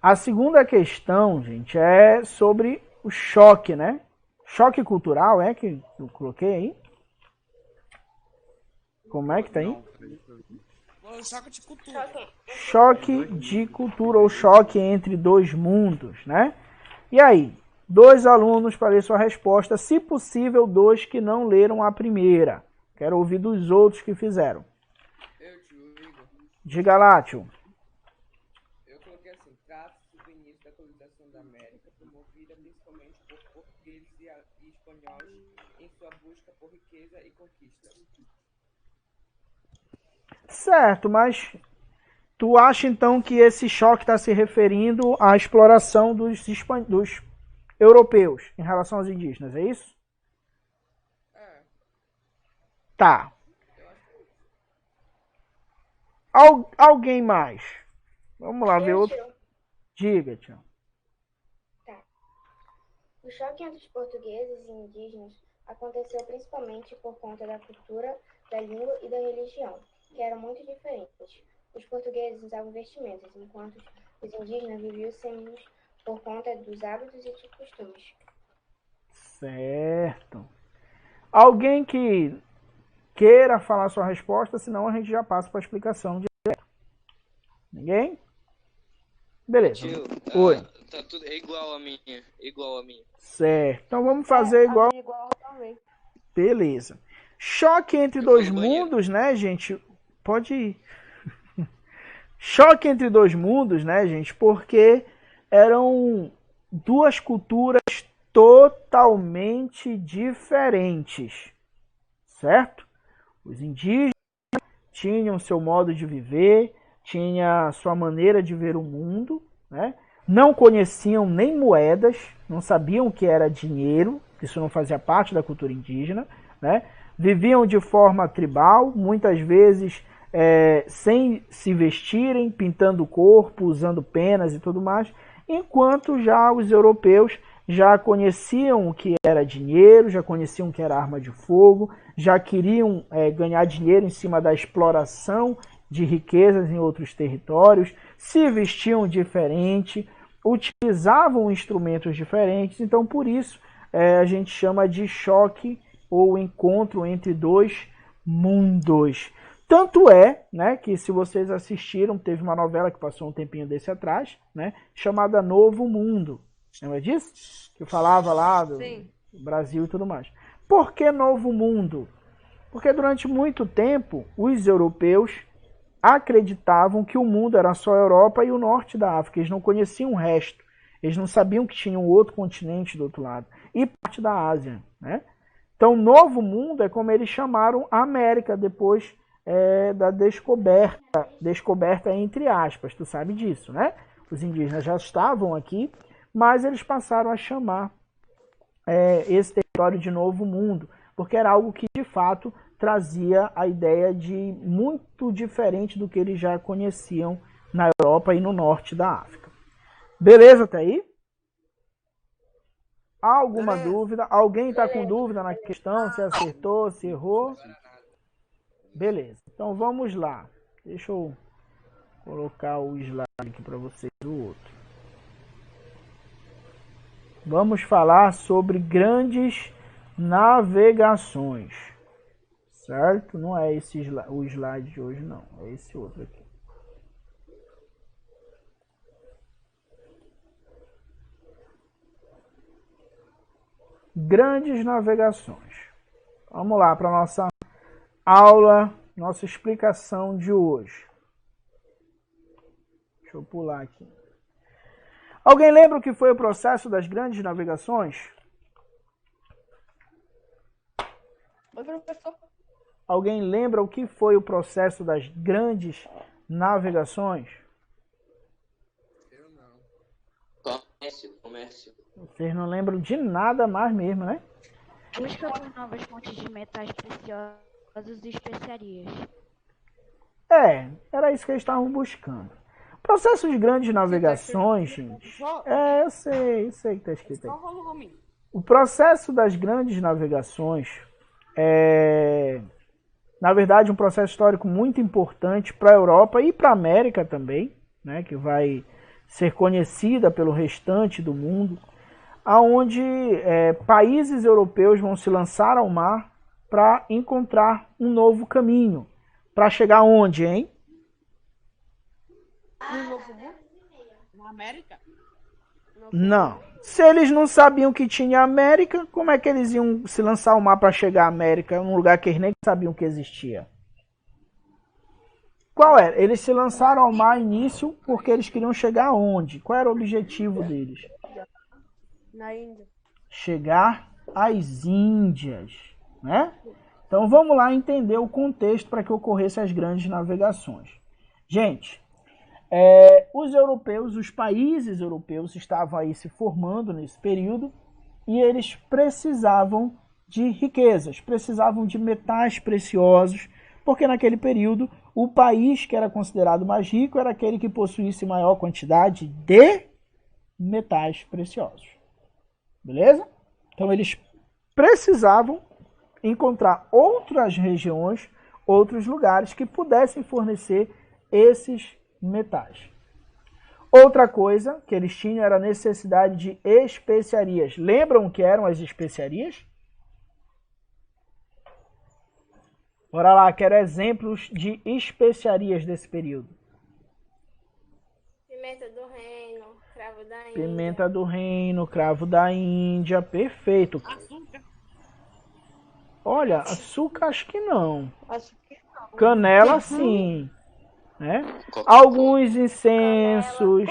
A segunda questão, gente, é sobre o choque, né? Choque cultural, que eu coloquei aí? Como é que tá aí? Choque de cultura. Choque de cultura ou choque entre dois mundos, né? E aí? 2 alunos para ler sua resposta, se possível, 2 que não leram a primeira. Quero ouvir dos outros que fizeram. Diga lá, tio. Eu coloquei assim, trata-se do início da colonização da América, promovida principalmente por portugueses e espanhóis em sua busca por riqueza e conquista. Certo, mas tu acha então que esse choque está se referindo à exploração dos europeus em relação aos indígenas, é isso? Tá. Alguém mais? Vamos lá ver outro. Diga, tio. Tá. O choque entre os portugueses e indígenas aconteceu principalmente por conta da cultura, da língua e da religião, que eram muito diferentes. Os portugueses usavam vestimentas, enquanto os indígenas viviam seminhos por conta dos hábitos e de costumes. Certo. Alguém que queira falar sua resposta, senão a gente já passa para a explicação direto. Ninguém? Beleza. Tio, Oi. Tá tudo igual a minha. Certo. Então vamos fazer igual. também. Beleza. Choque entre dois mundos, né, gente? Pode ir. Choque entre dois mundos, né, gente? Porque eram duas culturas totalmente diferentes, certo? Os indígenas tinham seu modo de viver, tinha sua maneira de ver o mundo, né? Não conheciam nem moedas, não sabiam o que era dinheiro, isso não fazia parte da cultura indígena, né? Viviam de forma tribal, muitas vezes sem se vestirem, pintando o corpo, usando penas e tudo mais, enquanto já os europeus já conheciam o que era dinheiro, já conheciam o que era arma de fogo, já queriam ganhar dinheiro em cima da exploração de riquezas em outros territórios, se vestiam diferente, utilizavam instrumentos diferentes, então por isso a gente chama de choque ou encontro entre dois mundos. Tanto é, né, que se vocês assistiram, teve uma novela que passou um tempinho desse atrás, né, chamada Novo Mundo. Lembra disso? Que falava lá do Brasil e tudo mais. Por que Novo Mundo? Porque durante muito tempo os europeus acreditavam que o mundo era só a Europa e o norte da África. Eles não conheciam o resto. Eles não sabiam que tinha um outro continente do outro lado. E parte da Ásia, né? Então, Novo Mundo é como eles chamaram a América depois da descoberta entre aspas. Tu sabe disso, né? Os indígenas já estavam aqui, mas eles passaram a chamar esse território de Novo Mundo, porque era algo que, de fato, trazia a ideia de muito diferente do que eles já conheciam na Europa e no norte da África. Beleza até aí? Há alguma dúvida? Alguém está com dúvida na questão? Se acertou, se errou? Beleza. Então vamos lá. Deixa eu colocar o slide aqui para vocês do outro. Vamos falar sobre grandes navegações. Certo? Não é esse o slide de hoje, não. É esse outro aqui. Grandes navegações. Vamos lá para a nossa aula, nossa explicação de hoje. Deixa eu pular aqui. Alguém lembra o que foi o processo das grandes navegações? Oi, professor. Alguém lembra o que foi o processo das grandes navegações? Eu não. Comércio. Vocês não lembram de nada mais mesmo, né? Busca por novas fontes de metais preciosos e especiarias. Era isso que eles estavam buscando. Processo de grandes navegações, gente. Eu sei que está escrito aí. O processo das grandes navegações na verdade, um processo histórico muito importante para a Europa e para a América também, né, que vai ser conhecida pelo restante do mundo, aonde países europeus vão se lançar ao mar para encontrar um novo caminho. Para chegar onde, hein? Na América? Não. Se eles não sabiam que tinha América, como é que eles iam se lançar ao mar para chegar à América, num lugar que eles nem sabiam que existia? Qual era? Eles se lançaram ao mar início porque eles queriam chegar aonde? Qual era o objetivo deles? Na Índia. Chegar às Índias, né? Então vamos lá entender o contexto para que ocorressem as grandes navegações. Gente, os europeus, os países europeus estavam aí se formando nesse período e eles precisavam de riquezas, precisavam de metais preciosos, porque naquele período o país que era considerado mais rico era aquele que possuísse maior quantidade de metais preciosos. Beleza? Então eles precisavam encontrar outras regiões, outros lugares que pudessem fornecer esses metais. Outra coisa que eles tinham era a necessidade de especiarias. Lembram o que eram as especiarias? Bora lá, quero exemplos de especiarias desse período. Pimenta do reino, cravo da Índia. Pimenta do reino, cravo da Índia, perfeito. Açúcar. Olha, açúcar acho que não. Acho que não. Canela sim, né? Coca-Cola. Alguns incensos,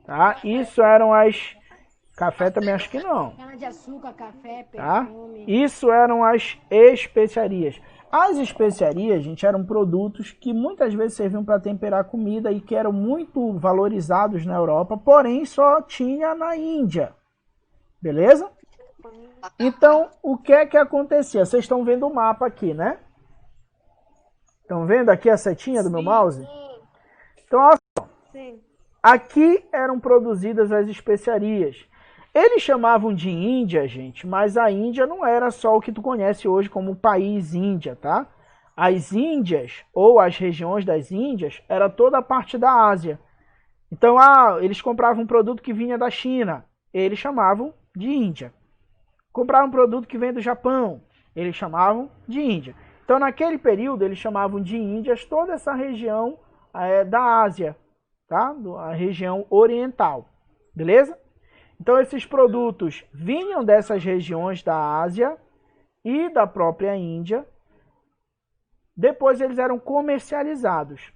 tá? Isso eram as... Café também acho que não. Cana de açúcar, café, Tá? perfume. Isso eram as especiarias. As especiarias, gente, eram produtos que muitas vezes serviam para temperar comida e que eram muito valorizados na Europa, porém só tinha na Índia. Beleza? Então, o que é que acontecia? Vocês estão vendo o mapa aqui, né? Estão vendo aqui a setinha do meu mouse? Então, olha só. Sim. Aqui eram produzidas as especiarias. Eles chamavam de Índia, gente, mas a Índia não era só o que tu conhece hoje como o país Índia, tá? As Índias, ou as regiões das Índias, era toda a parte da Ásia. Então, eles compravam um produto que vinha da China, eles chamavam de Índia. Compravam um produto que vem do Japão, eles chamavam de Índia. Então, naquele período, eles chamavam de Índias toda essa região da Ásia, tá? A região oriental, beleza? Então, esses produtos vinham dessas regiões da Ásia e da própria Índia. Depois, eles eram comercializados.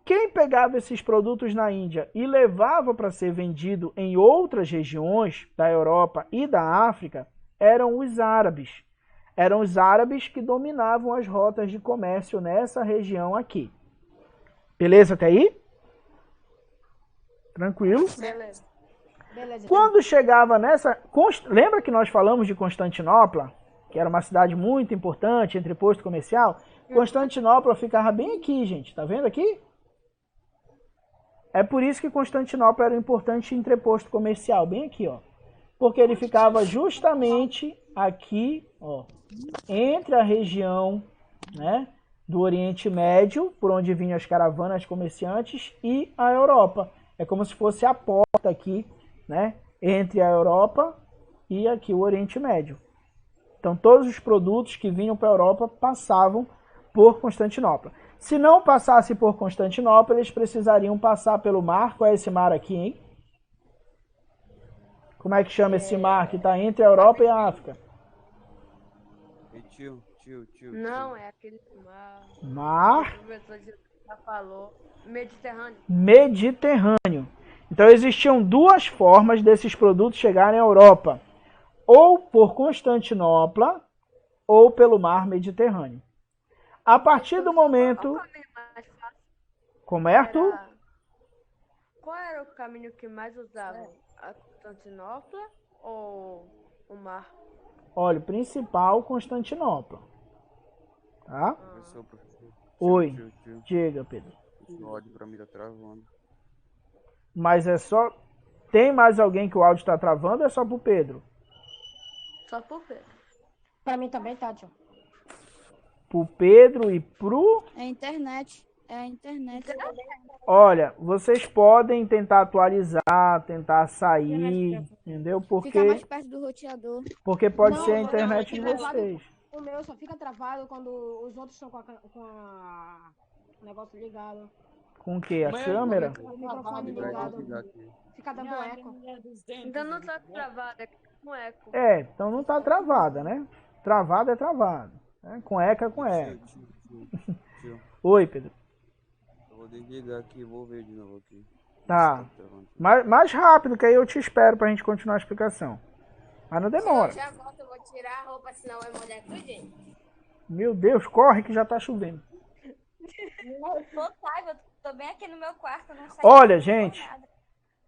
Quem pegava esses produtos na Índia e levava para ser vendido em outras regiões da Europa e da África eram os árabes. Eram os árabes que dominavam as rotas de comércio nessa região aqui. Beleza até aí? Tranquilo? Beleza. Beleza. Quando chegava nessa... Lembra que nós falamos de Constantinopla? Que era uma cidade muito importante, entreposto comercial? Constantinopla ficava bem aqui, gente. Tá vendo aqui? É por isso que Constantinopla era um importante entreposto comercial. Bem aqui, ó. Porque ele ficava justamente aqui, ó, entre a região, né, do Oriente Médio, por onde vinham as caravanas comerciantes, e a Europa. É como se fosse a porta aqui, né, entre a Europa e aqui o Oriente Médio. Então todos os produtos que vinham para a Europa passavam por Constantinopla. Se não passasse por Constantinopla, eles precisariam passar pelo mar. Qual é esse mar aqui, hein? Como é que chama esse mar que está entre a Europa e a África? Tio. Não, é aquele mar. Mar O professor já falou. Mediterrâneo. Mediterrâneo. Então existiam duas formas desses produtos chegarem à Europa. Ou por Constantinopla, ou pelo mar Mediterrâneo. A partir do momento... Qual o caminho mais fácil? Como é, Arthur? Qual era o caminho que mais usavam? A Constantinopla ou o mar? Olha, o principal, Constantinopla. Tá? Professor. Oi. Tio. Diga, Pedro. O áudio pra mim tá travando. Mas é só... Tem mais alguém que o áudio está travando ou é só pro Pedro? Só por Pedro. Pra mim também tá, tio. Pro Pedro e pro... É internet. É a internet. Olha, vocês podem tentar atualizar, tentar sair, entendeu? Ficar mais perto do roteador. Porque pode Não, ser a não, internet de não, vocês. O meu só fica travado quando os outros estão o negócio ligado. Com o quê? A câmera? O microfone Vai ligado. desligar aqui. Fica dando eco. Então não tá travado, é com eco. É, então não tá travada, né? Travada é travada. Né? Com eco é com eco. Tio, Oi, Pedro. eu vou desligar aqui e vou ver de novo aqui. Tá. Mais rápido, que aí eu te espero pra gente continuar a explicação. Mas não demora. Já volto, eu vou tirar a roupa, senão vai molhar tudinho. Meu Deus, corre que já tá chovendo. Total, eu tô bem aqui no meu quarto, não sei. Olha, gente,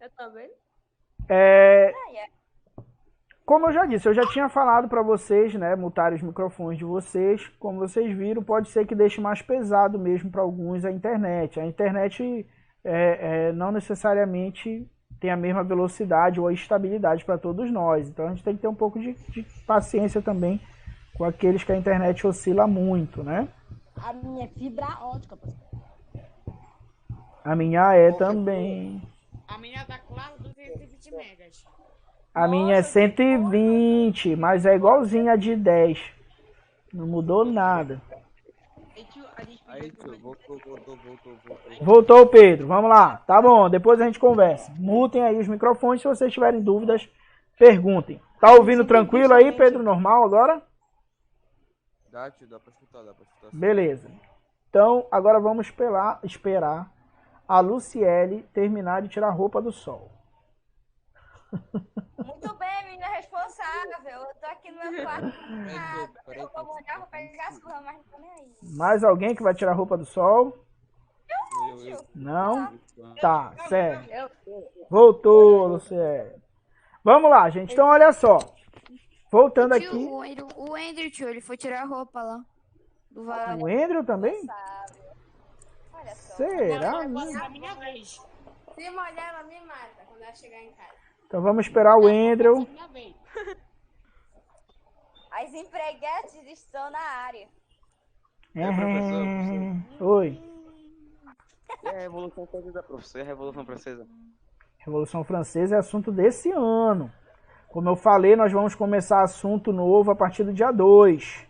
Eu também. como eu já disse, eu já tinha falado pra vocês, né, mutarem os microfones de vocês. Como vocês viram, pode ser que deixe mais pesado mesmo pra alguns a internet. A internet não necessariamente tem a mesma velocidade ou a estabilidade para todos nós. Então a gente tem que ter um pouco de paciência também com aqueles que a internet oscila muito, né? A minha é fibra ótica, parceiro. A minha é também. A minha tá claro 220 megas. A minha é 120, mas é igualzinha a de 10. Não mudou nada. Aí, tio, voltou. Voltou o Pedro, vamos lá. Tá bom, depois a gente conversa. Mutem aí os microfones, se vocês tiverem dúvidas, perguntem. Tá ouvindo tranquilo aí, Pedro? Normal agora? Dá, tio, dá pra escutar. Beleza. Então, agora vamos esperar a Luciele terminar de tirar a roupa do sol. Muito bem, menina responsável. Eu tô aqui no meu quarto. Eu vou molhar, vou pegar as coisas, mas não tô nem aí. Mais alguém que vai tirar a roupa do sol? Eu. Não? Tá, sério. Voltou, Luciele. Vamos lá, gente. Então, olha só. Voltando aqui. O Andrew, tio, ele foi tirar a roupa lá. Do varal. O Andrew também? Olha só. Será? É a minha vez. Se molhar, ela me mata quando ela chegar em casa. Então vamos esperar o É Andrew. a minha vez. As empreguetes estão na área. Oi. E a Revolução Francesa, professor? E a Revolução Francesa? Revolução Francesa é assunto desse ano. Como eu falei, nós vamos começar assunto novo a partir do dia 2.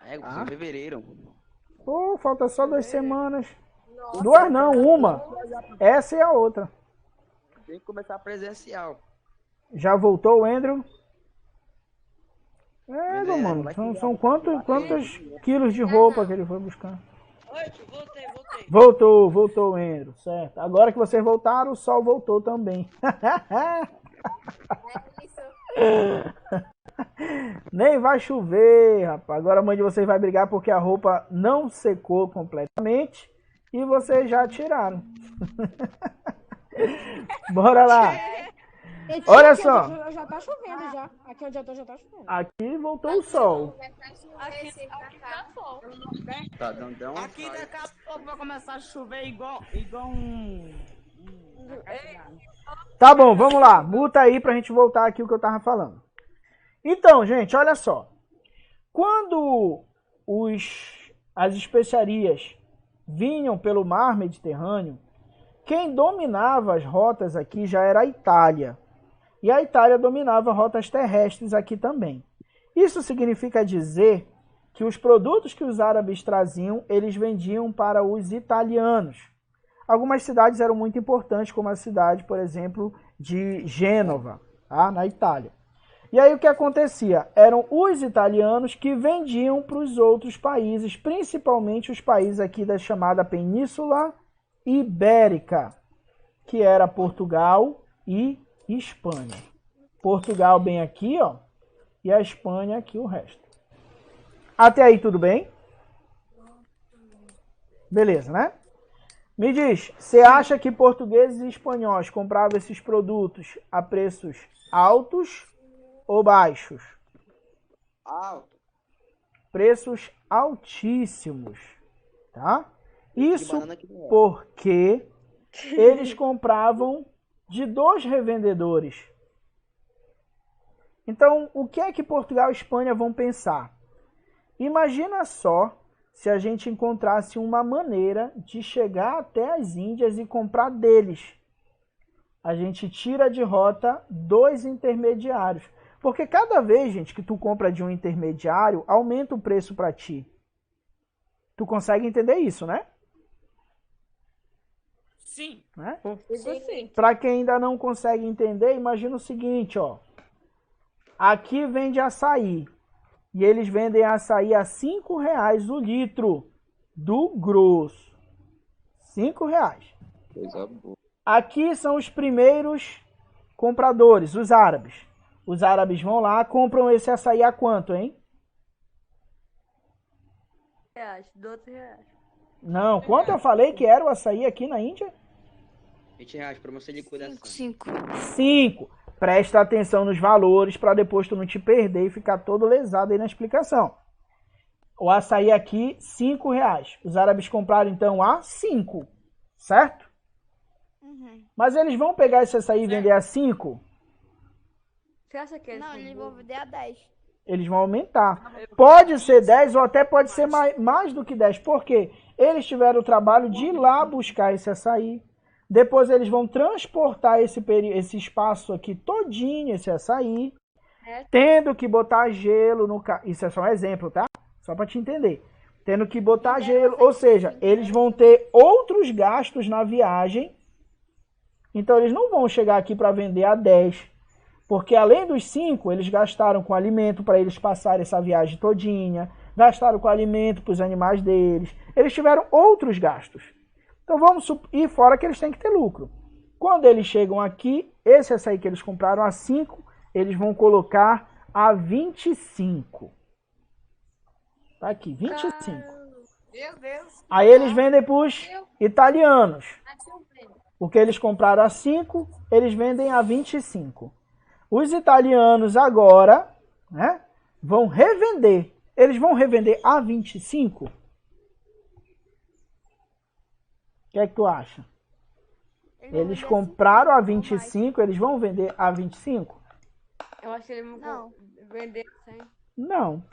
Em fevereiro. Pô, falta só 2 semanas. 2 não, uma. Essa e a outra. Tem que começar presencial. Já voltou o Andrew? Beleza, Mano, vai são quantos quilos de roupa que ele foi buscar? Oi, voltei. Voltou o Andrew, certo. Agora que vocês voltaram, o sol voltou também. Nem vai chover, rapaz. Agora a mãe de vocês vai brigar porque a roupa não secou completamente e vocês já tiraram. Bora lá. Olha Aqui só. onde já tá chovendo já. Aqui onde eu tô já tá chovendo. Aqui voltou o sol. Tá dando uma Aqui daqui a pouco vai começar a chover igual um... Tá bom, vamos lá. Muta aí pra gente voltar aqui o que eu tava falando. Então, gente, olha só. Quando as especiarias vinham pelo mar Mediterrâneo, quem dominava as rotas aqui já era a Itália. E a Itália dominava rotas terrestres aqui também. Isso significa dizer que os produtos que os árabes traziam, eles vendiam para os italianos. Algumas cidades eram muito importantes, como a cidade, por exemplo, de Gênova, tá? Na Itália. E aí o que acontecia? Eram os italianos que vendiam para os outros países, principalmente os países aqui da chamada Península Ibérica, que era Portugal e Espanha. Portugal bem aqui, ó, e a Espanha aqui o resto. Até aí tudo bem? Beleza, né? Me diz, você acha que portugueses e espanhóis compravam esses produtos a preços altos ou baixos? Alto. Preços altíssimos, tá? Isso porque eles compravam de 2 revendedores. Então, o que é que Portugal e Espanha vão pensar? Imagina só se a gente encontrasse uma maneira de chegar até as Índias e comprar deles. A gente tira de rota 2 intermediários. Porque cada vez, gente, que tu compra de um intermediário, aumenta o preço para ti. Tu consegue entender isso, né? Sim. Né? Sim. Para quem ainda não consegue entender, imagina o seguinte, ó. Aqui vende açaí. E eles vendem açaí a R$5 o litro do grosso. R$5. Coisa boa. Aqui são os primeiros compradores, os árabes. Os árabes vão lá, compram esse açaí a quanto, hein? R$12. Não, quanto eu falei que era o açaí aqui na Índia? R$20, promoção de liquidação. 5. Presta atenção nos valores para depois tu não te perder e ficar todo lesado aí na explicação. O açaí aqui, R$5. Os árabes compraram então a 5, certo? Mas eles vão pegar esse açaí e vender a 5? Você acha que Não, eles vão vender a 10. Eles vão aumentar. Pode ser 10 ou até pode ser mais do que 10. Por quê? Eles tiveram o trabalho de ir lá buscar esse açaí. Depois eles vão transportar esse espaço aqui todinho, esse açaí. Tendo que botar gelo no carro. Isso é só um exemplo, tá? Só para te entender. Tendo que botar gelo. Ou seja, eles vão ter outros gastos na viagem. Então eles não vão chegar aqui para vender a 10. Porque além dos 5, eles gastaram com alimento para eles passarem essa viagem todinha. Gastaram com alimento para os animais deles. Eles tiveram outros gastos. Então vamos ir fora que eles têm que ter lucro. Quando eles chegam aqui, esse açaí que eles compraram a 5, eles vão colocar a 25. Tá aqui, 25. Meu Deus. Aí eles vendem para os italianos. O que eles compraram a 5, eles vendem a 25. Os italianos agora, né, vão revender. Eles vão revender a 25? O que é que tu acha? Eles compraram a 25, eles vão vender a 25? Eu acho que eles vão vender 100. Não.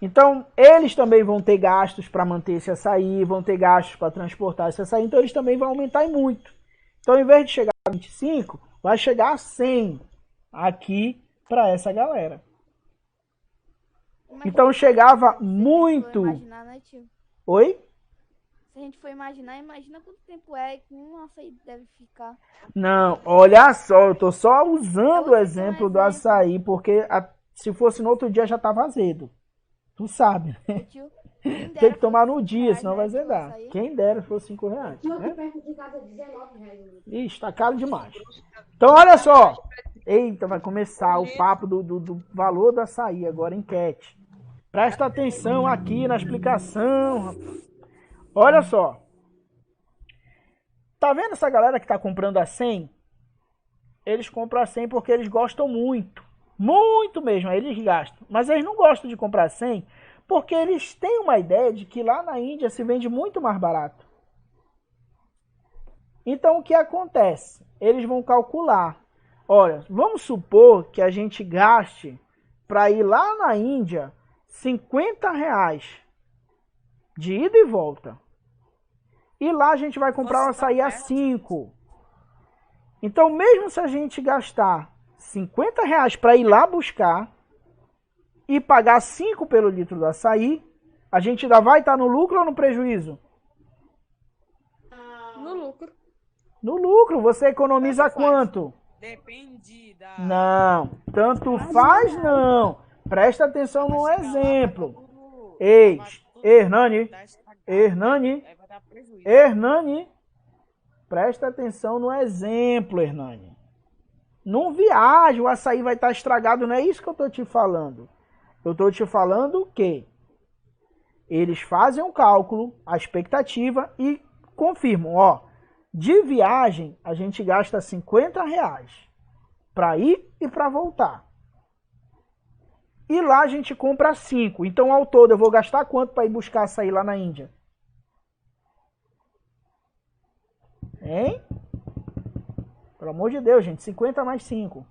Então, eles também vão ter gastos para manter esse açaí, vão ter gastos para transportar esse açaí, então eles também vão aumentar em muito. Então, ao invés de chegar a 25, vai chegar a 100 aqui para essa galera. Então, chegava muito... Oi? Se a gente for imaginar, imagina quanto tempo é que um açaí deve ficar. Não, olha só, eu tô só usando o exemplo do açaí, porque se fosse no outro dia já tava azedo. Tu sabe, né? Tem que tomar no dia, senão vai azedar. Quem dera se fosse R$5, né? Ixi, tá caro demais. Então, olha só. Eita, vai começar o papo do valor do açaí agora, enquete. Presta atenção aqui na explicação, rapaz. Olha só. Tá vendo essa galera que tá comprando a 100? Eles compram a 100 porque eles gostam muito. Muito mesmo, aí eles gastam. Mas eles não gostam de comprar 100 porque eles têm uma ideia de que lá na Índia se vende muito mais barato. Então o que acontece? Eles vão calcular. Olha, vamos supor que a gente gaste para ir lá na Índia R$50 de ida e volta. E lá a gente vai comprar um açaí a 5. Então, mesmo se a gente gastar R$50 para ir lá buscar e pagar 5 pelo litro do açaí, a gente ainda vai estar no lucro ou no prejuízo? No lucro. No lucro. Você economiza quanto? Depende da... Não. Tanto faz, não. Presta atenção no exemplo. Ei, Hernani. Hernani, presta atenção no exemplo, Hernani. Não viaja, o açaí vai estar estragado, não é isso que eu estou te falando. Eu estou te falando que eles fazem um cálculo, a expectativa e confirmam, ó, de viagem a gente gasta R$50 para ir e para voltar. E lá a gente compra 5. Então, ao todo, eu vou gastar quanto para ir buscar açaí lá na Índia? Hein? Pelo amor de Deus, gente. 50 mais 5.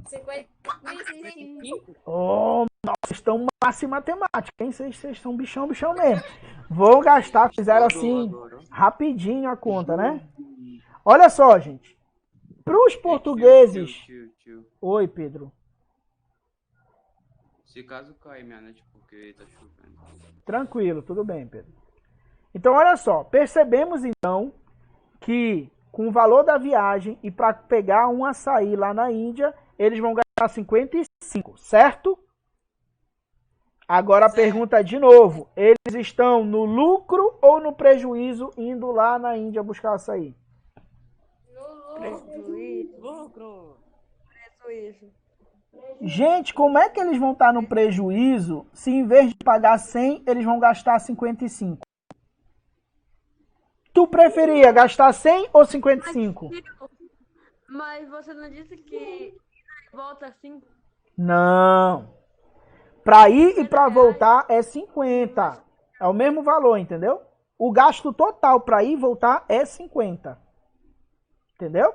55. Oh, vocês estão massa em matemática, hein? Vocês são bichão mesmo. Vou gastar, fizeram assim, rapidinho a conta, né? Olha só, gente. Para os portugueses... Tio. Oi, Pedro. Se caso cair minha net porque tá chovendo. Tranquilo, tudo bem, Pedro. Então, olha só. Percebemos, então, que com o valor da viagem e para pegar um açaí lá na Índia, eles vão gastar 55, certo? Agora a pergunta de novo. Eles estão no lucro ou no prejuízo indo lá na Índia buscar açaí? Lucro. Prejuízo. Gente, como é que eles vão estar no prejuízo se em vez de pagar 100, eles vão gastar 55? Tu preferia gastar 100 ou 55? Mas você não disse que volta assim? Não. Para ir e para voltar é 50. É o mesmo valor, entendeu? O gasto total para ir e voltar é 50. Entendeu?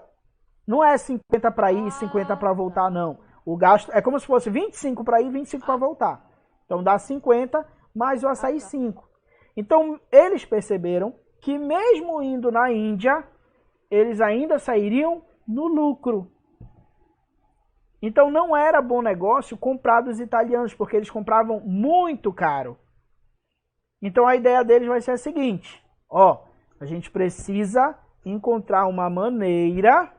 Não é 50 para ir e 50 para voltar, não. O gasto é como se fosse 25 para ir e 25 para voltar. Então dá 50 mais o açaí 5. Então eles perceberam que mesmo indo na Índia, eles ainda sairiam no lucro. Então não era bom negócio comprar dos italianos, porque eles compravam muito caro. Então a ideia deles vai ser a seguinte, ó, a gente precisa encontrar uma maneira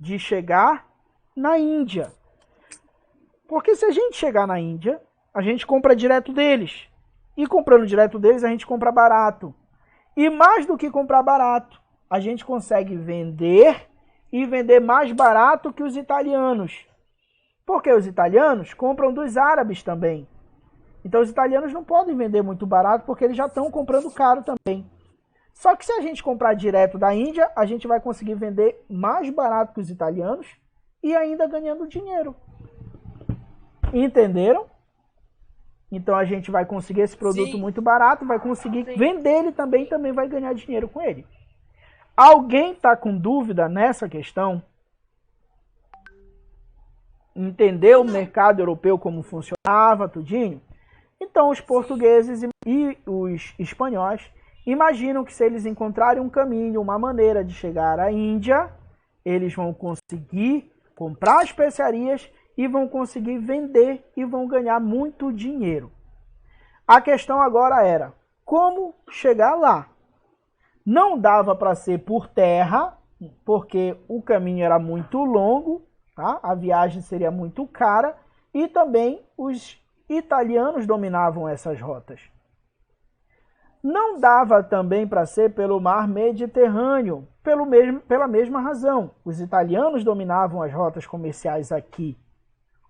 de chegar na Índia. Porque se a gente chegar na Índia, a gente compra direto deles. E comprando direto deles, a gente compra barato. E mais do que comprar barato, a gente consegue vender e vender mais barato que os italianos. Porque os italianos compram dos árabes também. Então os italianos não podem vender muito barato porque eles já estão comprando caro também. Só que se a gente comprar direto da Índia, a gente vai conseguir vender mais barato que os italianos e ainda ganhando dinheiro. Entenderam? Então a gente vai conseguir esse produto muito barato, vai conseguir vender ele também vai ganhar dinheiro com ele. Alguém está com dúvida nessa questão? Entendeu o mercado europeu como funcionava, tudinho? Então os portugueses e os espanhóis imaginam que se eles encontrarem um caminho, uma maneira de chegar à Índia, eles vão conseguir comprar especiarias e vão conseguir vender e vão ganhar muito dinheiro. A questão agora era, como chegar lá? Não dava para ser por terra, porque o caminho era muito longo, tá? A viagem seria muito cara, e também os italianos dominavam essas rotas. Não dava também para ser pelo mar Mediterrâneo, pela mesma razão. Os italianos dominavam as rotas comerciais aqui.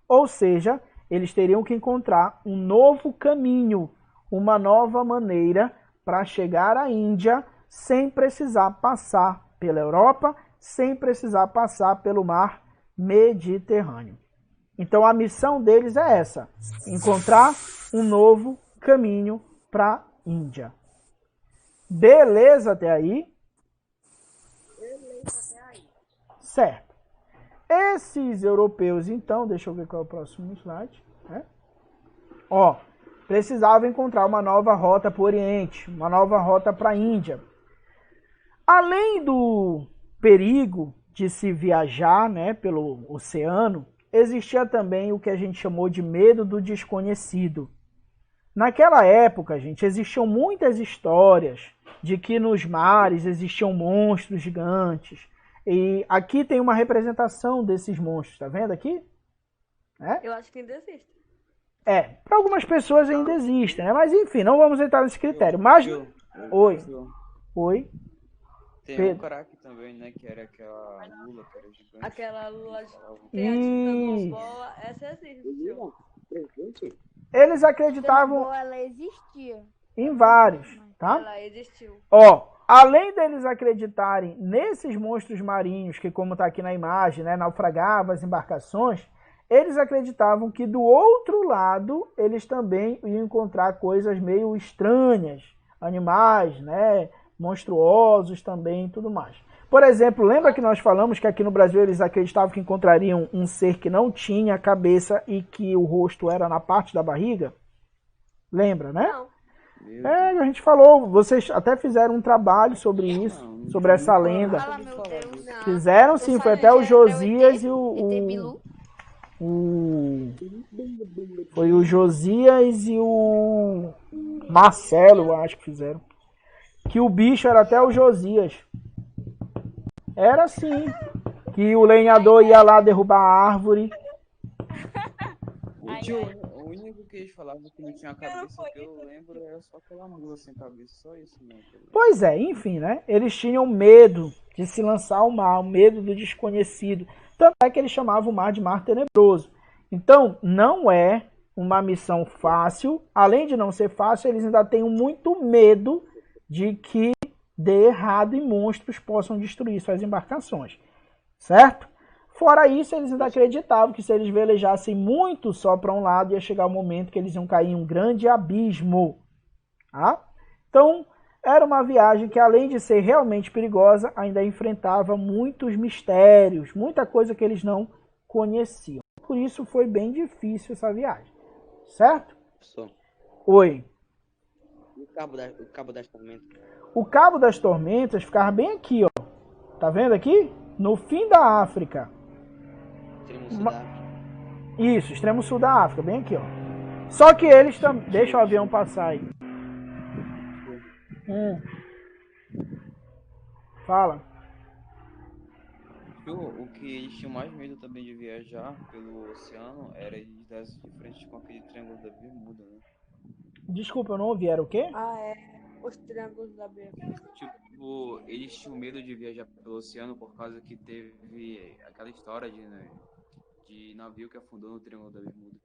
Ou seja, eles teriam que encontrar um novo caminho, uma nova maneira para chegar à Índia sem precisar passar pela Europa, sem precisar passar pelo mar Mediterrâneo. Então a missão deles é essa, encontrar um novo caminho para a Índia. Beleza até aí? Certo. Esses europeus, então, deixa eu ver qual é o próximo slide. Ó, precisavam encontrar uma nova rota para o Oriente, uma nova rota para a Índia. Além do perigo de se viajar, né, pelo oceano, existia também o que a gente chamou de medo do desconhecido. Naquela época, gente, existiam muitas histórias de que nos mares existiam monstros gigantes. E aqui tem uma representação desses monstros, tá vendo aqui? Eu acho que ainda existe. Para algumas pessoas ainda existem, né? Mas enfim, não vamos entrar nesse critério. Mas... Oi. Tem um cara aqui também, né? Que era aquela lula que era gigante. Aquela lula que essa existe. Eles acreditavam Ela existia. em vários, tá? Ela existiu. Ó, além deles acreditarem nesses monstros marinhos, que como está aqui na imagem, né, naufragavam as embarcações, eles acreditavam que do outro lado eles também iam encontrar coisas meio estranhas, animais, né, monstruosos também e tudo mais. Por exemplo, lembra que nós falamos que aqui no Brasil eles acreditavam que encontrariam um ser que não tinha cabeça e que o rosto era na parte da barriga? Lembra, né? Não. A gente falou, vocês até fizeram um trabalho sobre isso, sobre essa lenda. Fala, meu Deus. Fizeram sim, foi até o Josias e foi o Josias e o Marcelo, eu acho que fizeram. Que o bicho era até o Josias. Era assim. Que o lenhador ia lá derrubar a árvore. O único que eles falavam que não tinha cabeça, que eu lembro, era só aquela mula sem cabeça, só isso mesmo. Pois é, enfim, né? Eles tinham medo de se lançar ao mar, medo do desconhecido. Tanto é que eles chamavam o mar de mar tenebroso. Então, não é uma missão fácil. Além de não ser fácil, eles ainda têm muito medo de que dê errado e monstros possam destruir suas embarcações. Certo? Fora isso, eles ainda acreditavam que se eles velejassem muito só para um lado, ia chegar o momento que eles iam cair em um grande abismo. Tá? Então, era uma viagem que, além de ser realmente perigosa, ainda enfrentava muitos mistérios, muita coisa que eles não conheciam. Por isso foi bem difícil essa viagem. Certo? Professor, Oi. e o Cabo das Tormentas? O Cabo das Tormentas ficava bem aqui, ó. Tá vendo aqui? No fim da África. Extremo sul da África. Isso, extremo sul da África, bem aqui, ó. Só que eles também... Deixa o avião passar aí. Fala. O que eles tinham mais medo também de viajar pelo oceano era de dar de frente com aquele triângulo da Bermuda, né? Desculpa, eu não ouvi. Era o quê? Os triângulos da Bermuda. Tipo, eles tinham medo de viajar pelo oceano por causa que teve aquela história de navio que afundou no triângulo da Bermuda.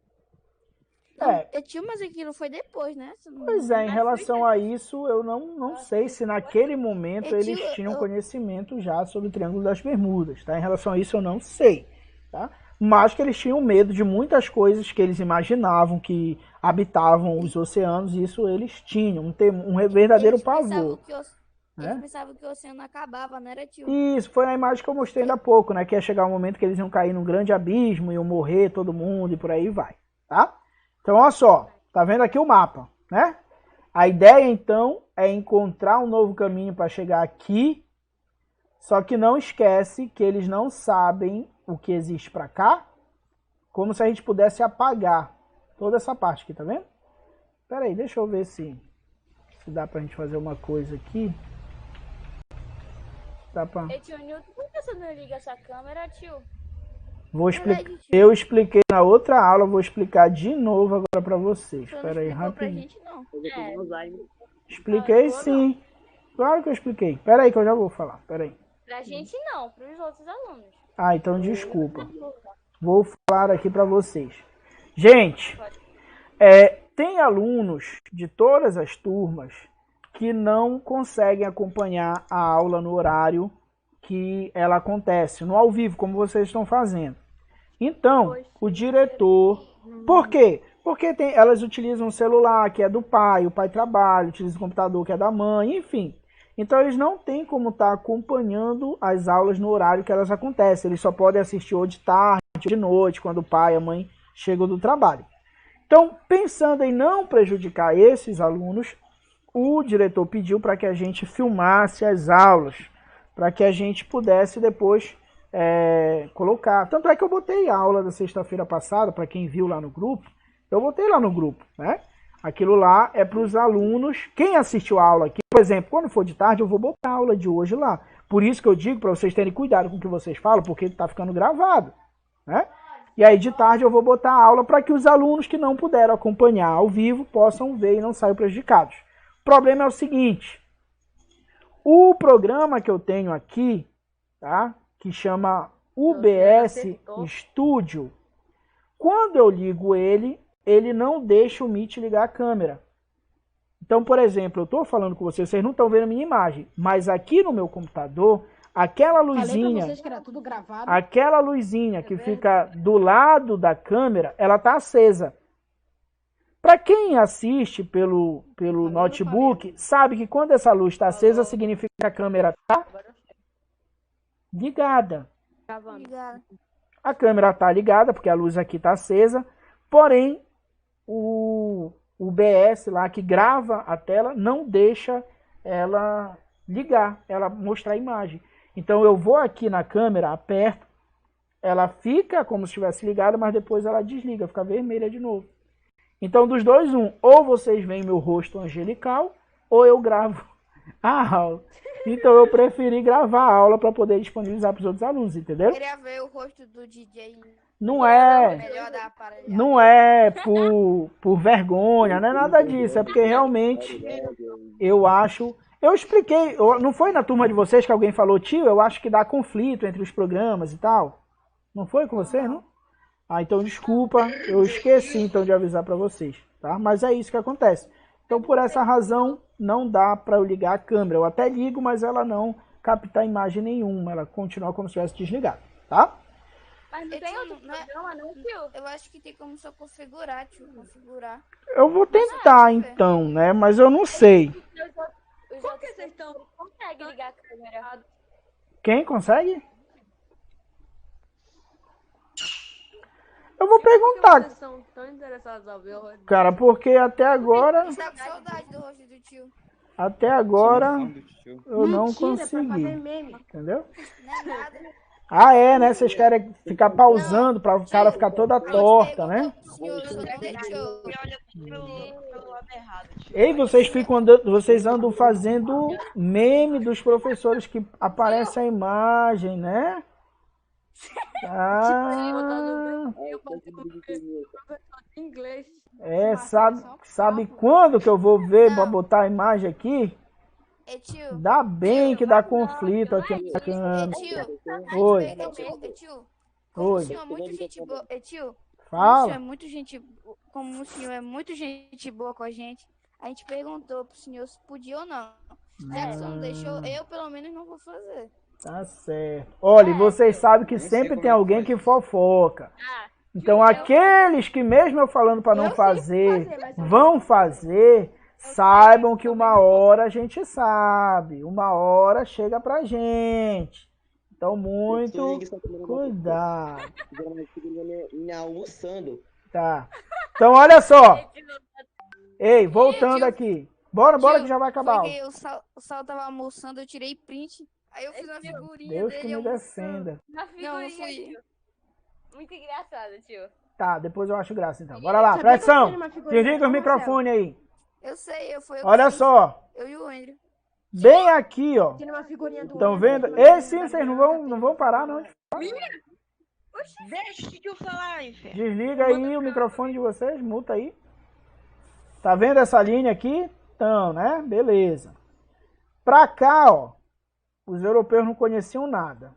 Tio, mas aquilo foi depois, né? Pois é, em relação a isso, eu não sei se naquele momento eles tinham conhecimento já sobre o Triângulo das Bermudas, tá? Em relação a isso, eu não sei, tá? Mas que eles tinham medo de muitas coisas que eles imaginavam que habitavam os oceanos, e isso eles tinham, um verdadeiro pavor. Eles pensavam que o oceano acabava, não era, tio? Isso, foi a imagem que eu mostrei ainda há pouco, né? Que ia chegar um momento que eles iam cair num grande abismo, iam morrer todo mundo e por aí vai, tá? Então, olha só, tá vendo aqui o mapa, né? A ideia, então, é encontrar um novo caminho para chegar aqui, só que não esquece que eles não sabem o que existe para cá, como se a gente pudesse apagar toda essa parte aqui, tá vendo? Pera aí, deixa eu ver se dá pra gente fazer uma coisa aqui. Dá pra... Tio Newton, por que você não liga essa câmera, tio? Eu expliquei na outra aula, vou explicar de novo agora pra vocês. Espera aí, rapidinho. Expliquei sim. Claro que eu expliquei. Espera aí que eu já vou falar. Espera aí. Pra gente não, pros outros alunos. Ah, então desculpa. Vou falar aqui pra vocês. Gente, tem alunos de todas as turmas que não conseguem acompanhar a aula no horário que ela acontece, no ao vivo, como vocês estão fazendo. Então, o diretor... Por quê? Porque elas utilizam o celular, que é do pai, o pai trabalha, utiliza o computador, que é da mãe, enfim. Então, eles não têm como estar acompanhando as aulas no horário que elas acontecem. Eles só podem assistir ou de tarde, ou de noite, quando o pai e a mãe chegam do trabalho. Então, pensando em não prejudicar esses alunos, o diretor pediu para que a gente filmasse as aulas, para que a gente pudesse depois colocar. Tanto é que eu botei a aula da sexta-feira passada, para quem viu lá no grupo, eu botei lá no grupo, né? Aquilo lá é para os alunos, quem assistiu a aula aqui, por exemplo, quando for de tarde, eu vou botar a aula de hoje lá. Por isso que eu digo para vocês terem cuidado com o que vocês falam, porque está ficando gravado, né? E aí de tarde eu vou botar a aula para que os alunos que não puderam acompanhar ao vivo possam ver e não saiam prejudicados. O problema é o seguinte, o programa que eu tenho aqui, tá? Que chama UBS Studio, quando eu ligo ele não deixa o Meet ligar a câmera. Então, por exemplo, eu estou falando com vocês não estão vendo a minha imagem, mas aqui no meu computador, aquela luzinha, aquela luzinha que fica do lado da câmera, ela está acesa. Para quem assiste pelo notebook, sabe que quando essa luz está acesa, significa que a câmera está ligada. Obrigada. A câmera está ligada, porque a luz aqui está acesa, porém o OBS lá que grava a tela não deixa ela ligar, ela mostrar a imagem. Então eu vou aqui na câmera, aperto, ela fica como se estivesse ligada, mas depois ela desliga, fica vermelha de novo. Então dos dois, ou vocês veem meu rosto angelical, ou eu gravo a aula. Então eu preferi gravar a aula para poder disponibilizar para os outros alunos, entendeu? Eu queria ver o rosto do DJ. Não é, Melhor da aparelhagem. não é por vergonha, não é nada disso, é porque realmente eu acho... Eu expliquei, não foi na turma de vocês que alguém falou, tio, eu acho que dá conflito entre os programas e tal? Não foi com vocês, não? Ah, então desculpa, eu esqueci então de avisar para vocês, tá? Mas é isso que acontece. Então por essa razão não dá para eu ligar a câmera. Eu até ligo, mas ela não capta imagem nenhuma, ela continua como se estivesse desligada, tá? Mas não tem outro programa, não, tio? Eu acho que tem como só configurar, tio. Configurar. Eu vou tentar então, né? Mas eu não sei. Por que vocês estão... Consegue ligar a câmera? Quem consegue? Eu vou perguntar. Vocês são tão interessados ao ver o rosto? Cara, porque até agora... Tá com saudade do rosto do tio. Até agora eu não Mentira, pra fazer consegui. meme. Entendeu? Não é nada. Ah, é, né? Vocês querem ficar pausando para o cara ficar toda torta, né? Senhor, só deixou. Pelo lado errado, tio. Ei, vocês ficam andando, vocês andam fazendo meme dos professores que aparece a imagem, né? Ah, Inglês. sabe quando que eu vou ver para botar a imagem aqui? É, tio. Dá bem que dá conflito aqui na câmera. Tio. Oi. Tio. Oi. O senhor é muito gente boa. Tio. Fala. O senhor é muito gente... Como o senhor é muito gente boa com a gente gente perguntou pro senhor se podia ou não. Já que o senhor não deixou, eu pelo menos não vou fazer. Tá certo. Olha, e vocês sabem que sempre tem alguém que fofoca. Então aqueles que mesmo eu falando para não fazer, vão fazer, saibam que uma hora a gente sabe. Uma hora chega pra gente. Então muito cuidado. Almoçando. Tá. Então olha só. Ei, voltando aqui. Bora que já vai acabar. Porque o Sal tava almoçando, eu tirei print. Aí eu fiz uma figurinha Deus dele que me almoçando. defenda. Uma figurinha, tio. Muito engraçado, tio. Tá, depois eu acho graça então. Bora lá, pressão. Desliga os microfones aí. Eu sei, eu Olha só. Eu e o Andrew. Bem aqui, ó. Tira uma figurinha do Estão vendo? Sim, vocês não vão parar, não. Deixa o tio falar, inferno. Desliga aí o microfone de vocês, muta aí. Tá vendo essa linha aqui? Então, né? Beleza. Pra cá, ó. Os europeus não conheciam nada.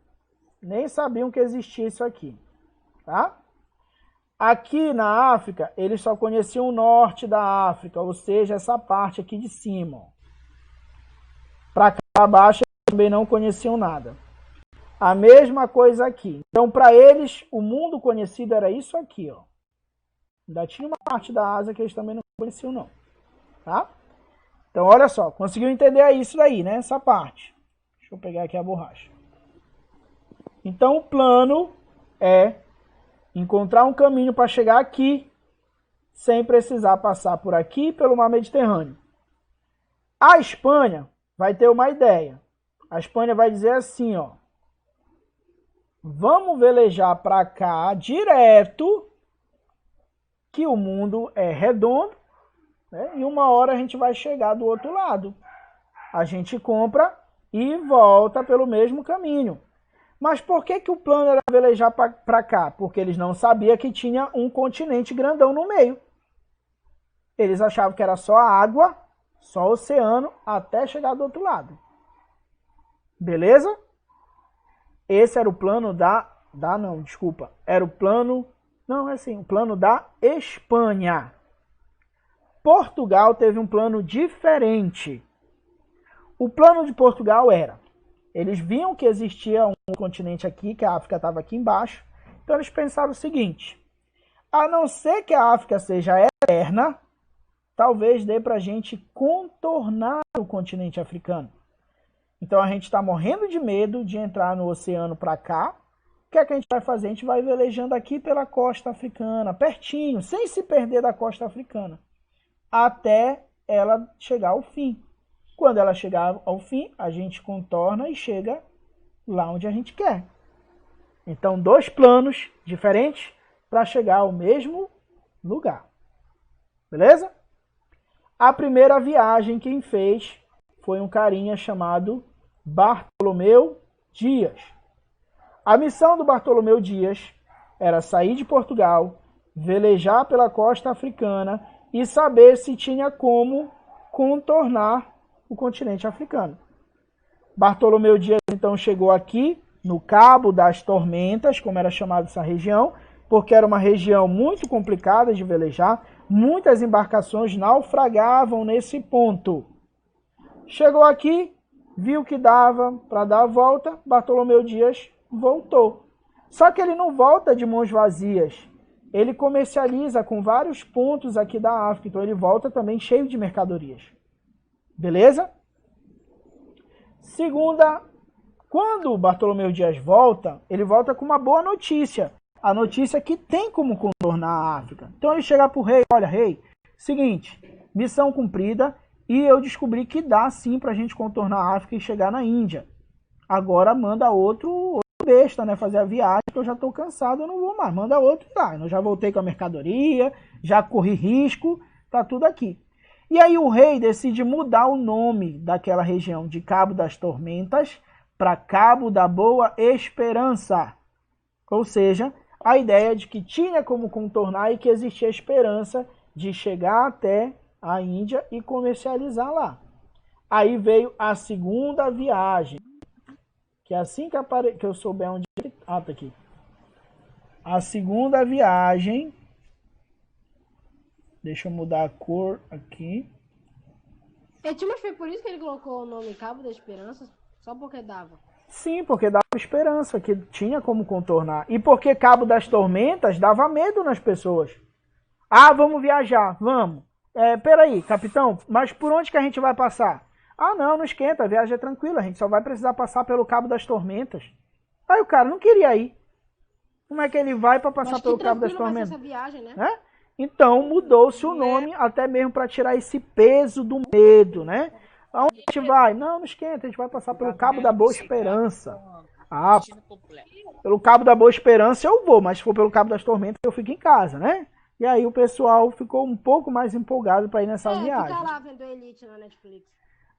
Nem sabiam que existia isso aqui. Tá? Aqui na África, eles só conheciam o norte da África, ou seja, essa parte aqui de cima. Ó. Pra cá abaixo, eles também não conheciam nada. A mesma coisa aqui. Então, para eles, o mundo conhecido era isso aqui, ó. Ainda tinha uma parte da Ásia que eles também não conheciam, não. Tá? Então, olha só. Conseguiu entender isso daí, né? Essa parte. Deixa eu pegar aqui a borracha. Então, o plano é encontrar um caminho para chegar aqui, sem precisar passar por aqui pelo mar Mediterrâneo. A Espanha vai ter uma ideia. A Espanha vai dizer assim, ó. Vamos velejar para cá direto, que o mundo é redondo, né? E uma hora a gente vai chegar do outro lado. A gente compra e volta pelo mesmo caminho. Mas por que o plano era velejar para cá? Porque eles não sabiam que tinha um continente grandão no meio. Eles achavam que era só água, só oceano, até chegar do outro lado. Beleza? Esse era o plano era o plano, o plano da Espanha. Portugal teve um plano diferente. O plano de Portugal era, eles viam que existia um continente aqui, que a África estava aqui embaixo, então eles pensaram o seguinte, a não ser que a África seja eterna, talvez dê para a gente contornar o continente africano. Então a gente está morrendo de medo de entrar no oceano para cá. O que é que a gente vai fazer? A gente vai velejando aqui pela costa africana, pertinho, sem se perder da costa africana, até ela chegar ao fim. Quando ela chegar ao fim, a gente contorna e chega lá onde a gente quer. Então, 2 planos diferentes para chegar ao mesmo lugar. Beleza? A primeira viagem quem fez foi um carinha chamado Bartolomeu Dias. A missão do Bartolomeu Dias era sair de Portugal, velejar pela costa africana e saber se tinha como contornar o continente africano. Bartolomeu Dias então chegou aqui no Cabo das Tormentas, como era chamada essa região, porque era uma região muito complicada de velejar, muitas embarcações naufragavam nesse ponto. Chegou aqui, viu que dava para dar a volta, Bartolomeu Dias voltou. Só que ele não volta de mãos vazias. Ele comercializa com vários pontos aqui da África, então ele volta também cheio de mercadorias. Beleza? Segunda, quando o Bartolomeu Dias volta, ele volta com uma boa notícia. A notícia é que tem como contornar a África. Então ele chega para o rei, olha, rei, seguinte, missão cumprida e eu descobri que dá sim para a gente contornar a África e chegar na Índia. Agora manda outro besta, né, fazer a viagem, que eu já estou cansado, eu não vou mais. Manda outro, tá. Eu já voltei com a mercadoria, já corri risco, tá tudo aqui. E aí o rei decide mudar o nome daquela região de Cabo das Tormentas para Cabo da Boa Esperança. Ou seja, a ideia de que tinha como contornar e que existia esperança de chegar até a Índia e comercializar lá. Aí veio a segunda viagem, que assim que eu souber onde... Ah, tá aqui. A segunda viagem... Deixa eu mudar a cor aqui. Mas foi por isso que ele colocou o nome Cabo da Esperança? Só porque dava? Sim, porque dava esperança, que tinha como contornar. E porque Cabo das Tormentas dava medo nas pessoas. Ah, vamos viajar, vamos. Peraí, capitão, mas por onde que a gente vai passar? Ah, não esquenta, a viagem é tranquila, a gente só vai precisar passar pelo Cabo das Tormentas. Aí o cara não queria ir. Como é que ele vai para passar pelo Cabo das Tormentas? Essa viagem, né? Então mudou-se o nome até mesmo para tirar esse peso do medo, né? Aonde a gente vai? Não esquenta, a gente vai passar pelo Cabo da Boa Esperança. Ah, pelo Cabo da Boa Esperança eu vou, mas se for pelo Cabo das Tormentas eu fico em casa, né? E aí o pessoal ficou um pouco mais empolgado para ir nessa viagem. Fica lá vendo Elite na Netflix.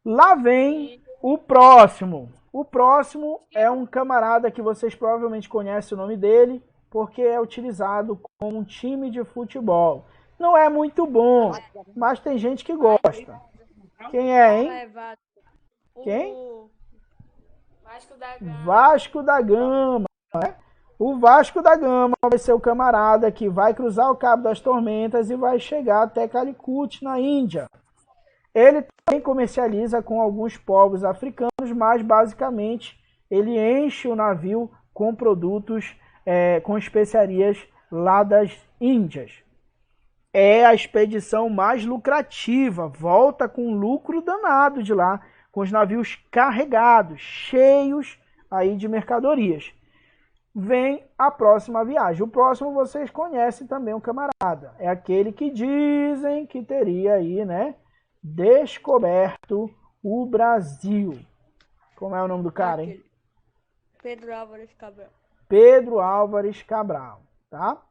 Lá vem o próximo. O próximo é um camarada que vocês provavelmente conhecem o nome dele, porque é utilizado como um time de futebol. Não é muito bom, mas tem gente que gosta. Quem é, hein? Quem? Vasco da Gama. Né? O Vasco da Gama vai ser o camarada que vai cruzar o Cabo das Tormentas e vai chegar até Calicut, na Índia. Ele também comercializa com alguns povos africanos, mas basicamente ele enche o navio com produtos, com especiarias lá das Índias. É a expedição mais lucrativa, volta com lucro danado de lá, com os navios carregados, cheios aí de mercadorias. Vem a próxima viagem. O próximo vocês conhecem também, o camarada. É aquele que dizem que teria aí, né, descoberto o Brasil. Como é o nome do cara, hein? Pedro Álvares Cabral. Pedro Álvares Cabral, tá?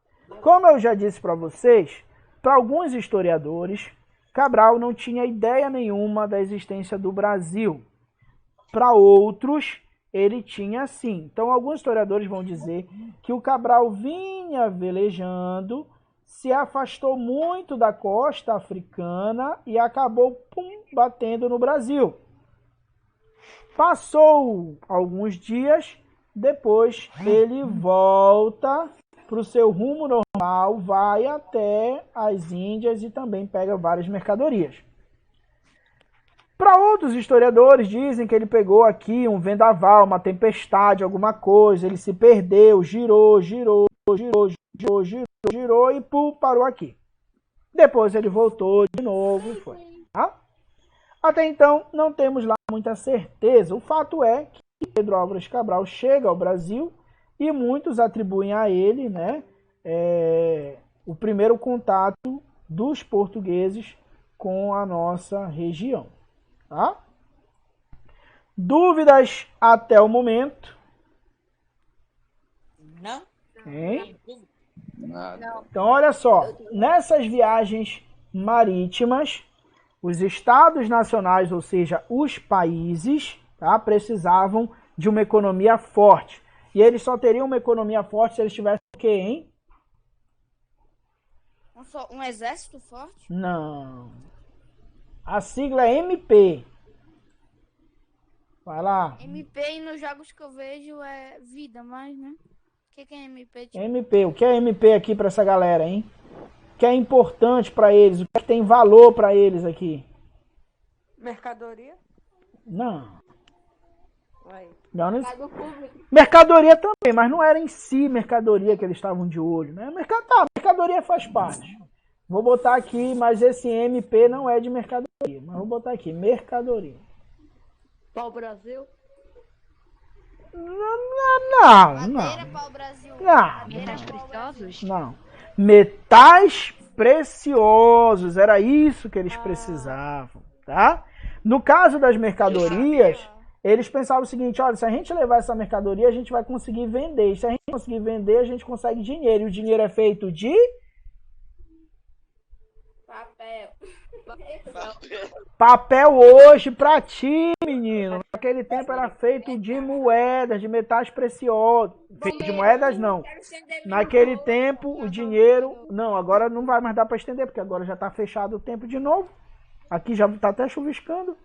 Como eu já disse para vocês, para alguns historiadores, Cabral não tinha ideia nenhuma da existência do Brasil. Para outros, ele tinha sim. Então, alguns historiadores vão dizer que o Cabral vinha velejando, se afastou muito da costa africana e acabou batendo no Brasil. Passou alguns dias, depois ele volta para o seu rumo normal, vai até as Índias e também pega várias mercadorias. Para outros historiadores, dizem que ele pegou aqui um vendaval, uma tempestade, alguma coisa, ele se perdeu, girou e parou aqui. Depois ele voltou de novo e foi. Tá? Até então, não temos lá muita certeza. O fato é que Pedro Álvares Cabral chega ao Brasil e muitos atribuem a ele, né, o primeiro contato dos portugueses com a nossa região. Tá? Dúvidas até o momento? Não. Hein? Nada. Então, olha só, nessas viagens marítimas, os estados nacionais, ou seja, os países, tá, precisavam de uma economia forte. E eles só teriam uma economia forte se eles tivessem o quê, hein? Um exército forte? Não. A sigla é MP. Vai lá. MP nos jogos que eu vejo é vida, mas, né? O que é MP? Tipo? MP. O que é MP aqui para essa galera, hein? O que é importante para eles? O que tem valor para eles aqui? Mercadoria? Não. Aí. Não, mercadoria também, mas não era em si mercadoria que eles estavam de olho, né? Mercadoria faz parte. Vou botar aqui, mas esse MP não é de mercadoria. Mas vou botar aqui, mercadoria. Pau-Brasil? Não. Madeira, pau-Brasil. Metais preciosos? Não. Metais preciosos. Era isso que eles precisavam, tá? No caso das mercadorias, eles pensavam o seguinte, olha, se a gente levar essa mercadoria, a gente vai conseguir vender. E se a gente conseguir vender, a gente consegue dinheiro. E o dinheiro é feito de... Papel hoje pra ti, menino. Naquele tempo era feito de moedas, de metais preciosos. Feito de moedas, não. Naquele tempo, o dinheiro... Não, agora não vai mais dar pra estender, porque agora já tá fechado o tempo de novo. Aqui já tá até chuviscando.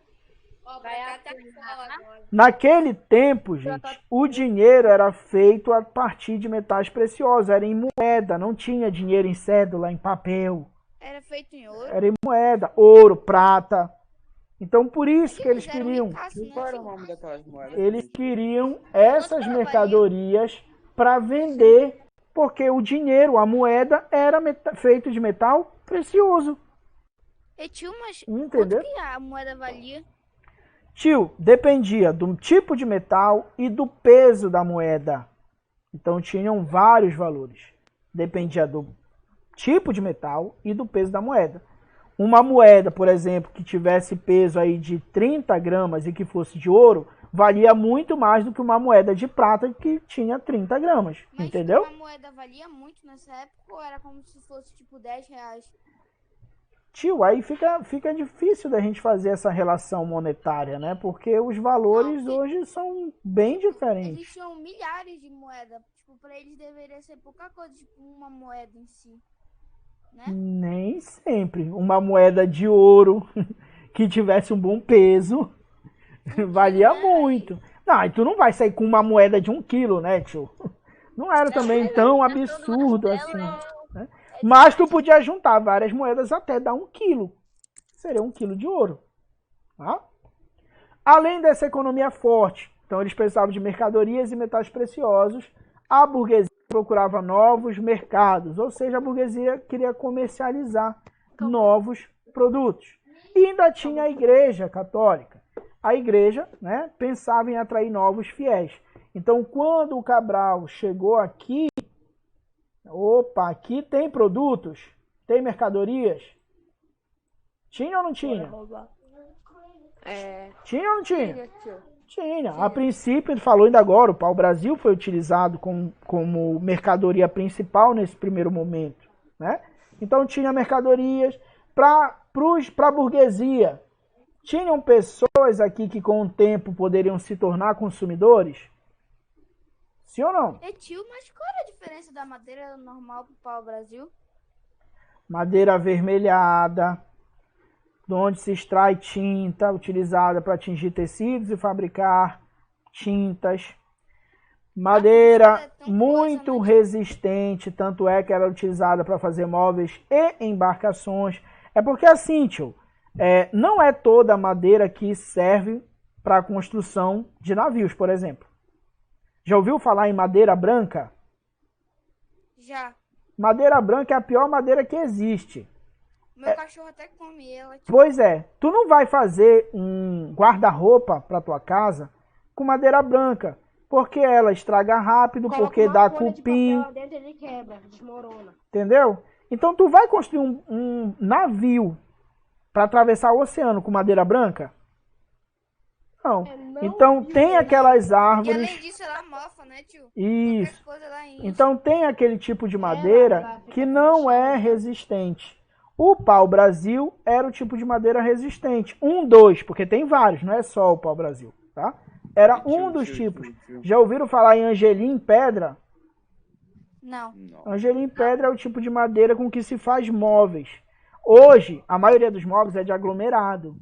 Naquele tempo, gente, o dinheiro era feito a partir de metais preciosos. Era em moeda, não tinha dinheiro em cédula, em papel. Era feito em ouro? Era em moeda, ouro, prata. Então, por isso que eles queriam... Qual era o nome daquelas moedas? Eles queriam essas mercadorias para vender, porque o dinheiro, a moeda, era feito de metal precioso. E tio, mas entendeu? Quanto que a moeda valia? Tio, dependia do tipo de metal e do peso da moeda. Então, tinham vários valores. Dependia do tipo de metal e do peso da moeda. Uma moeda, por exemplo, que tivesse peso aí de 30 gramas e que fosse de ouro, valia muito mais do que uma moeda de prata que tinha 30 gramas. Mas entendeu? Uma moeda valia muito nessa época ou era como se fosse tipo 10 reais? Tio, aí fica difícil da gente fazer essa relação monetária, né? Porque os valores hoje são bem diferentes. Existiam milhares de moedas. Tipo, pra eles deveria ser pouca coisa, tipo uma moeda em si. Né? Nem sempre. Uma moeda de ouro que tivesse um bom peso valia muito. Não, e tu não vai sair com uma moeda de 1 quilo, né, tio? Não era também tão absurdo assim. Né? Mas tu podia juntar várias moedas até dar 1 quilo. Seria 1 quilo de ouro. Tá? Além dessa economia forte, então eles precisavam de mercadorias e metais preciosos, a burguesia procurava novos mercados, ou seja, a burguesia queria comercializar novos produtos. E ainda tinha a igreja católica. A igreja, né, pensava em atrair novos fiéis. Então, quando o Cabral chegou aqui, opa, aqui tem produtos, tem mercadorias? Tinha ou não tinha? Tinha ou não tinha? Tinha. A princípio, ele falou ainda agora, o pau-brasil foi utilizado como mercadoria principal nesse primeiro momento. Né? Então tinha mercadorias para a burguesia. Tinham pessoas aqui que com o tempo poderiam se tornar consumidores? Sim ou não? Tio, mas qual era a diferença da madeira normal para o pau-brasil? Madeira avermelhada, de onde se extrai tinta utilizada para atingir tecidos e fabricar tintas. Madeira muito resistente, tanto é que era utilizada para fazer móveis e embarcações. É porque assim, tio, não é toda a madeira que serve para a construção de navios, por exemplo. Já ouviu falar em madeira branca? Já. Madeira branca é a pior madeira que existe. Meu cachorro até come ela. Tipo, Pois é, tu não vai fazer um guarda-roupa pra tua casa com madeira branca, porque ela estraga rápido, Coloca porque uma dá folha de cupim, papel lá dentro, ele quebra, desmorona. entendeu? Então tu vai construir um navio pra atravessar o oceano com madeira branca? Não. Não Então tem aquelas e além árvores. disso, ela mofa, né, tio? Isso. Qualquer coisa ela enche. Então tem aquele tipo de ela madeira fica que não é fechada, né? resistente. O pau-brasil era o tipo de madeira resistente. 2, porque tem vários, não é só o pau-brasil, tá? Era um dos tipos. Já ouviram falar em angelim em pedra? Não. Não. Angelim em pedra é o tipo de madeira com que se faz móveis. Hoje, a maioria dos móveis é de aglomerado.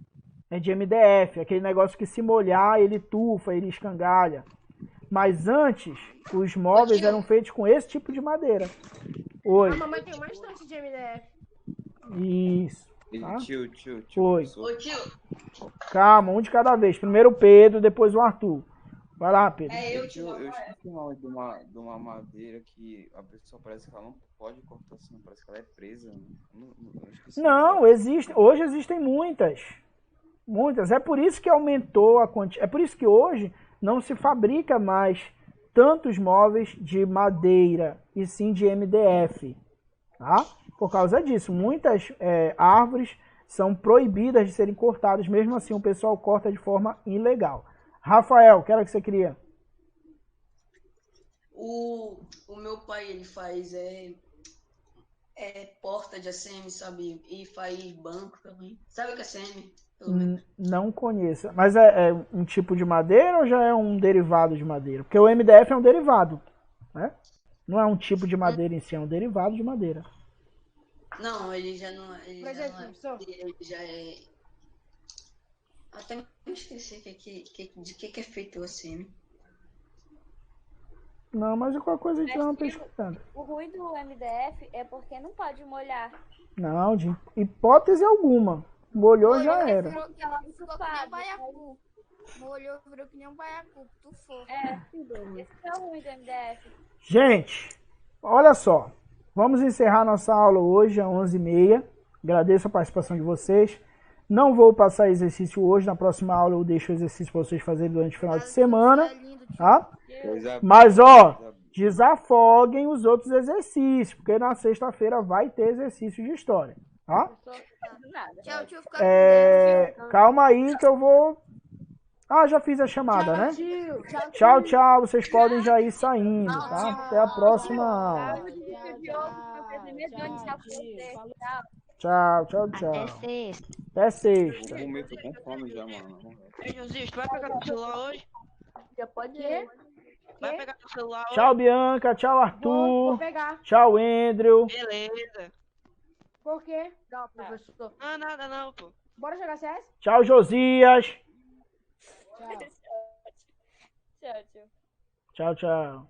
É de MDF, aquele negócio que se molhar, ele tufa, ele escangalha. Mas antes, os móveis eram feitos com esse tipo de madeira. A Oi. mamãe tem mais tanto de MDF. Isso. Ele, Tá? tio, Oi. professor. Calma, um de cada vez. Primeiro o Pedro, depois o Arthur. Vai lá, Pedro. Eu esqueci o nome de uma madeira que a pessoa parece que ela não pode cortar assim, parece que ela é presa. Eu esqueci o Não, nome. existe. Hoje existem muitas. Muitas. É por isso que aumentou a quantidade. É por isso que hoje não se fabrica mais tantos móveis de madeira e sim de MDF. Tá? Por causa disso, muitas árvores são proibidas de serem cortadas. Mesmo assim, o pessoal corta de forma ilegal. Rafael, que era que você queria? O meu pai, ele faz porta de ACM, sabe? E faz banco também. Sabe o que é ACM? Pelo menos. Não conheço. Mas é um tipo de madeira ou já é um derivado de madeira? Porque o MDF é um derivado, né? Não é um tipo de madeira em si, é um derivado de madeira. Não, ele já não é. Ele Mas já é, não é. professor? Ele já é. Até me esqueci de que é feito o ACM. Não, mas qualquer coisa a gente dá uma pesquisada. O ruim do MDF é porque não pode molhar. Não, de hipótese alguma. Molhou já era. Virou que ela ficou que nem um baiacu. Molhou, virou que nem um baiacu. Tufou. Esse é o ruim do MDF. Gente, olha só. Vamos encerrar nossa aula hoje às 11h30. Agradeço a participação de vocês. Não vou passar exercício hoje. Na próxima aula eu deixo o exercício para vocês fazerem durante o final de semana. Tá? Mas, ó, desafoguem os outros exercícios, porque na sexta-feira vai ter exercício de história. Tá? Tchau, tio. Fica Calma aí que eu vou... Ah, já fiz a chamada, né? Tchau, tchau. Vocês podem já ir saindo, tá? Até a próxima aula. Tchau, tchau, tchau. Até sexta. Eu vou tô com fome já, mano. Ei, Josias, tu vai pegar teu celular hoje? Já pode ir. Vai pegar teu celular hoje? Tchau, Bianca. Tchau, Vou Arthur. pegar. Tchau, Andrew. Beleza. Por quê? Não, professor. Não, nada não, pô. Bora jogar CS? Tchau, Josias. Tchau. Tchau, tio. Tchau, tchau.